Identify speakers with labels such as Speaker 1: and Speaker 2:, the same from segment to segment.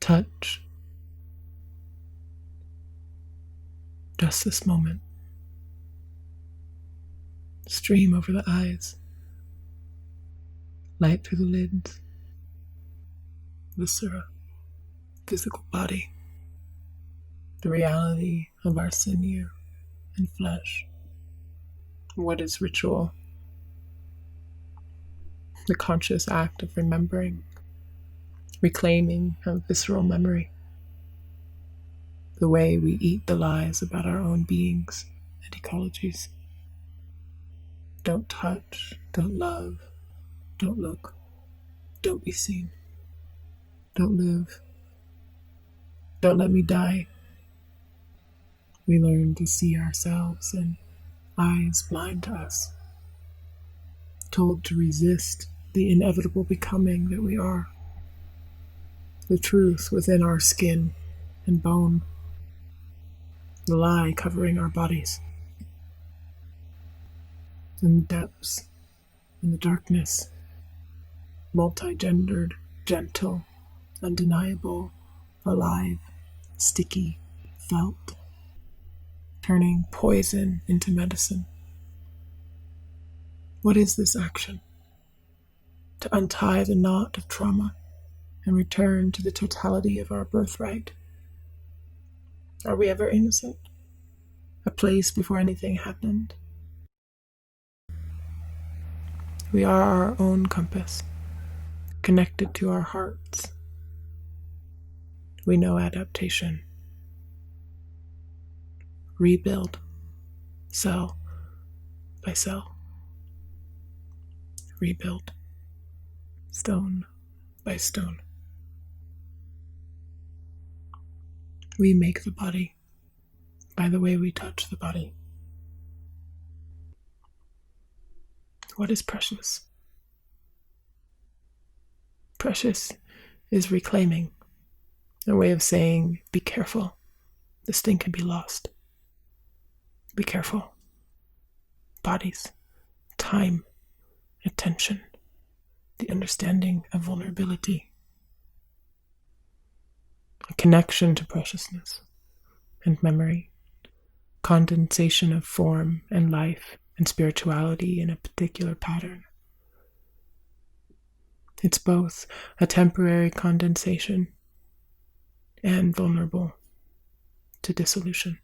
Speaker 1: touch. Just this moment. Stream over the eyes. Light through the lids. Viscera. Physical body. The reality of our sinew and flesh. What is ritual? The conscious act of remembering, reclaiming a visceral memory. The way we eat the lies about our own beings and ecologies. Don't touch, don't love, don't look, don't be seen, don't live, don't let me die. We learn to see ourselves in eyes blind to us, told to resist the inevitable becoming that we are, the truth within our skin and bone, the lie covering our bodies. In the depths, in the darkness, multi-gendered, gentle, undeniable, alive, sticky, felt, turning poison into medicine. What is this action? To untie the knot of trauma and return to the totality of our birthright. Are we ever innocent? A place before anything happened? We are our own compass, connected to our hearts. We know adaptation. Rebuild, cell by cell. Rebuild, stone by stone. We make the body by the way we touch the body. What is precious? Precious is reclaiming, a way of saying, be careful, this thing can be lost. Be careful. Bodies, time, attention, the understanding of vulnerability, a connection to preciousness and memory, condensation of form and life and spirituality in a particular pattern. It's both a temporary condensation and vulnerable to dissolution.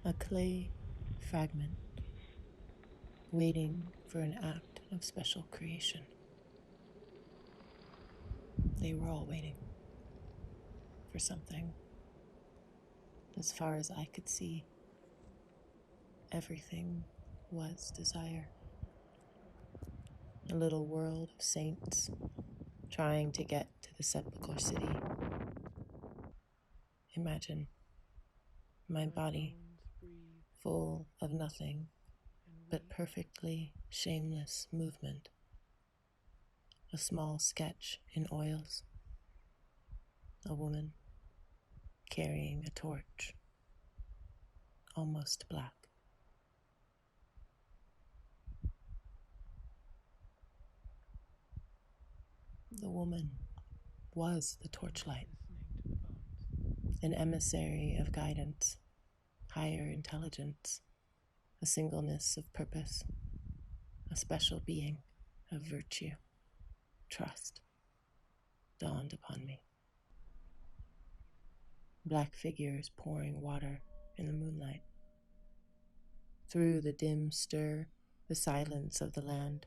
Speaker 1: A clay fragment, waiting for an act of special creation. They were all waiting for something. As far as I could see, everything was desire. A little world of saints trying to get to the sepulchre city. Imagine my body full of nothing but perfectly shameless movement. A small sketch in oils. A woman carrying a torch, almost black. The woman was the torchlight, an emissary of guidance, higher intelligence, a singleness of purpose, a special being of virtue, trust, dawned upon me. Black figures pouring water in the moonlight. Through the dim stir
Speaker 2: the silence of the land,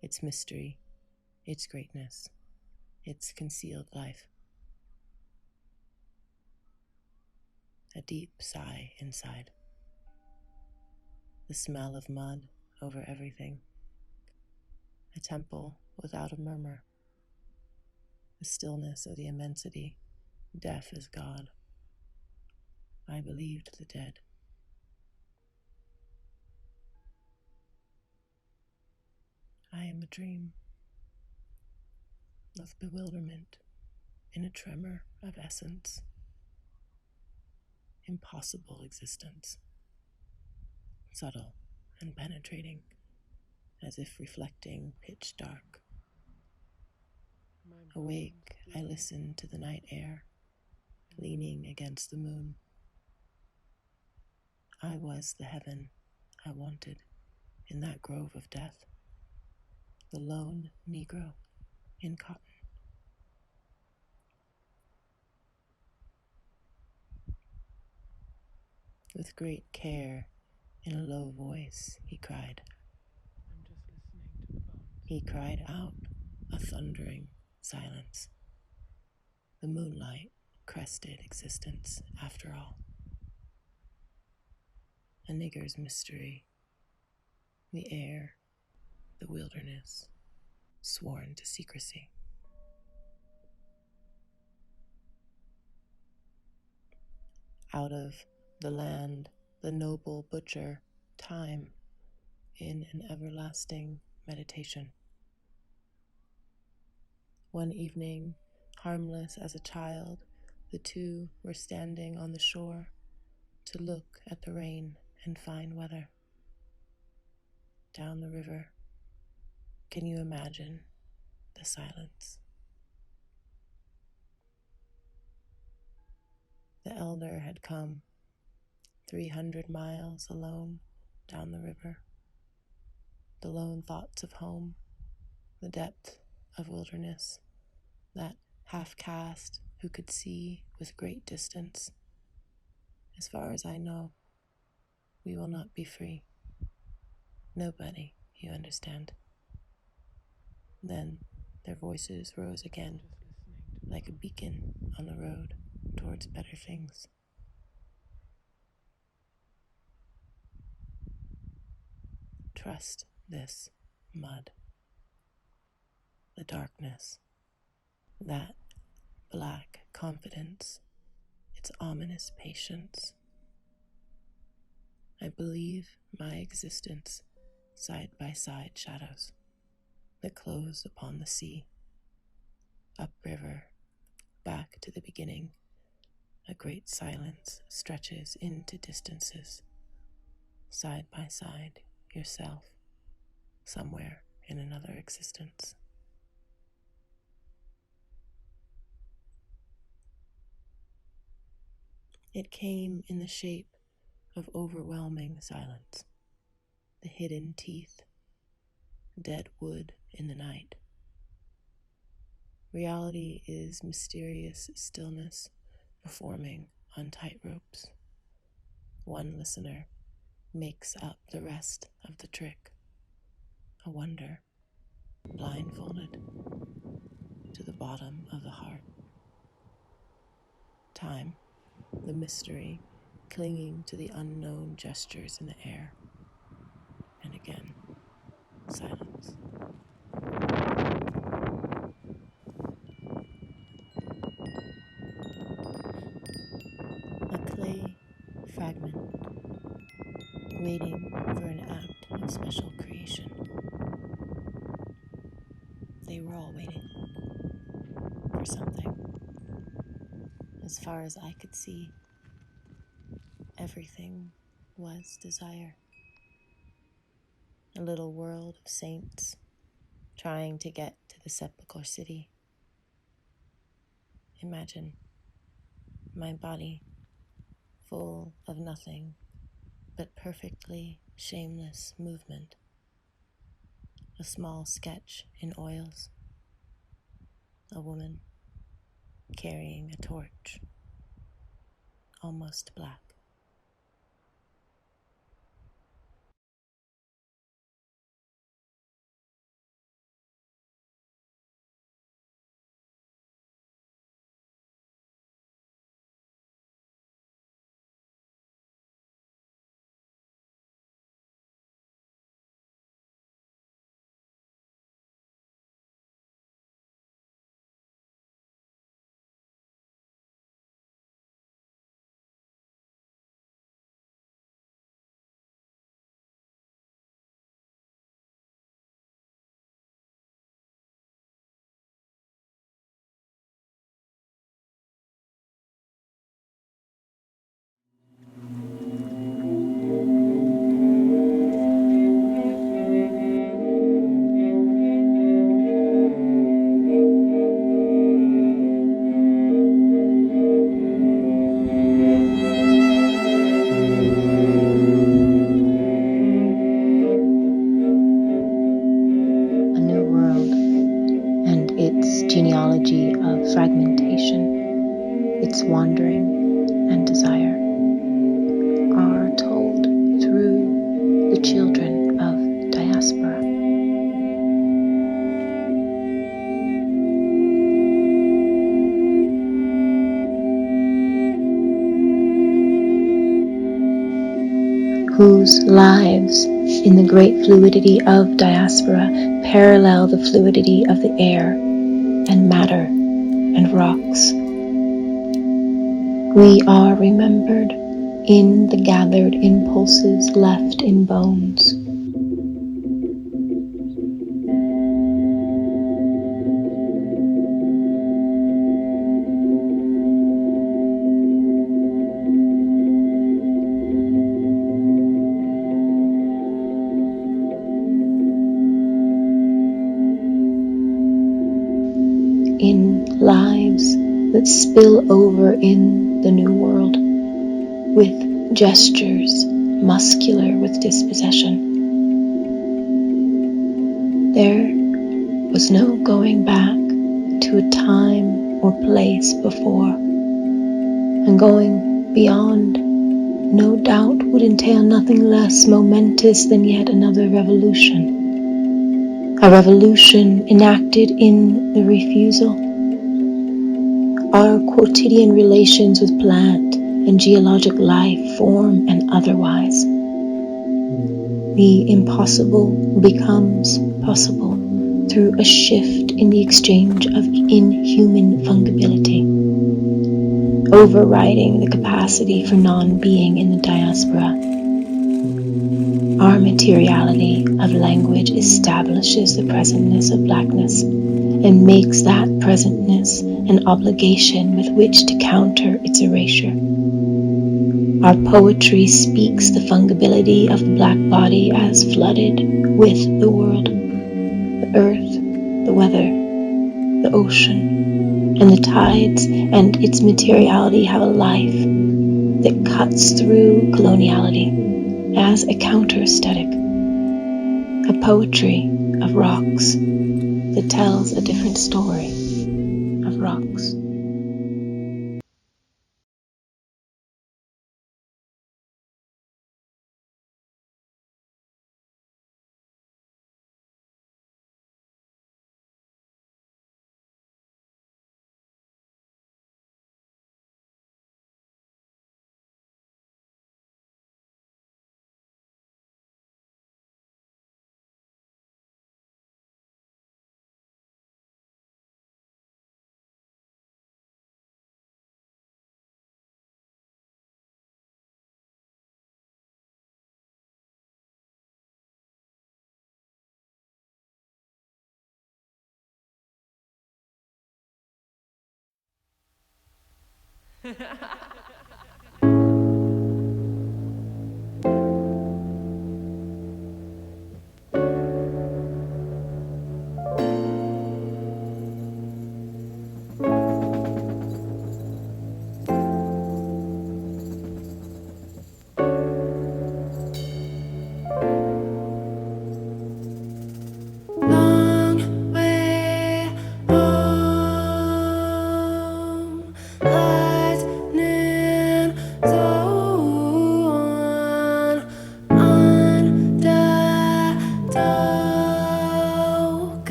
Speaker 2: its mystery, its greatness, its concealed life. A deep sigh inside. The smell of mud over everything. A temple without a murmur. The stillness of the immensity, deaf as God. I believed the dead. I am a dream of bewilderment in a tremor of essence. Impossible existence. Subtle and penetrating, as if reflecting pitch dark. Awake, I listen to the night air, leaning against the moon. I was the heaven I wanted in that grove of death, the lone Negro in cotton. With great care, in a low voice, he cried.
Speaker 1: I'm just listening to the bones.
Speaker 2: He cried out, a thundering silence. The moonlight crested existence, after all. A nigger's mystery, the air, the wilderness, sworn to secrecy. Out of the land, the noble butcher, time, in an everlasting meditation. One evening, harmless as a child, the two were standing on the shore to look at the rain and fine weather. Down the river, can you imagine the silence? The elder had come 300 miles alone down the river. The lone thoughts of home, the depth of wilderness, that half-caste who could see with great distance. As far as I know, we will not be free. Nobody, you understand. Then their voices rose again, like a beacon on the road towards better things. Trust this mud, the darkness, that black confidence, its ominous patience. I believe my existence, side by side shadows that close upon the sea, upriver, back to the beginning. A great silence stretches into distances, side by side, yourself, somewhere in another existence. It came in the shape of overwhelming silence, the hidden teeth, dead wood in the night. Reality is mysterious stillness performing on tight ropes. One listener makes up the rest of the trick, a wonder, blindfolded to the bottom of the heart. Time, the mystery, clinging to the unknown gestures in the air. And again, silence. A clay fragment, waiting for an act of special creation. They were all waiting for something. As far as I could see, everything was desire. A little world of saints trying to get to the sepulchre city. Imagine my body full of nothing but perfectly shameless movement. A small sketch in oils. A woman carrying a torch, almost black.
Speaker 3: whose lives in the great fluidity of diaspora parallel the fluidity of the air and matter and rocks. We are remembered in the gathered impulses left in bones. In lives that spill over in the new world, with gestures muscular with dispossession. There was no going back to a time or place before, and going beyond no doubt would entail nothing less momentous than yet another revolution. A revolution enacted in the refusal. Our quotidian relations with plant and geologic life, form and otherwise. The impossible becomes possible through a shift in the exchange of inhuman fungibility, overriding the capacity for non-being in the diaspora. Our materiality of language establishes the presentness of blackness and makes that presentness an obligation with which to counter its erasure. Our poetry speaks the fungibility of the black body as flooded with the world, the earth, the weather, the ocean, and the tides, and its materiality have a life that cuts through coloniality as a counter-aesthetic, a poetry of rocks that tells a different story of rocks.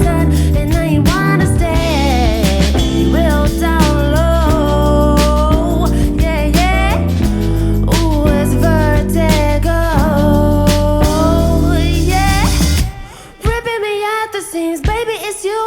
Speaker 4: turn, and now you wanna stay real down low. Yeah, yeah. Ooh, it's vertigo. Yeah. Ripping me at the seams, baby, it's you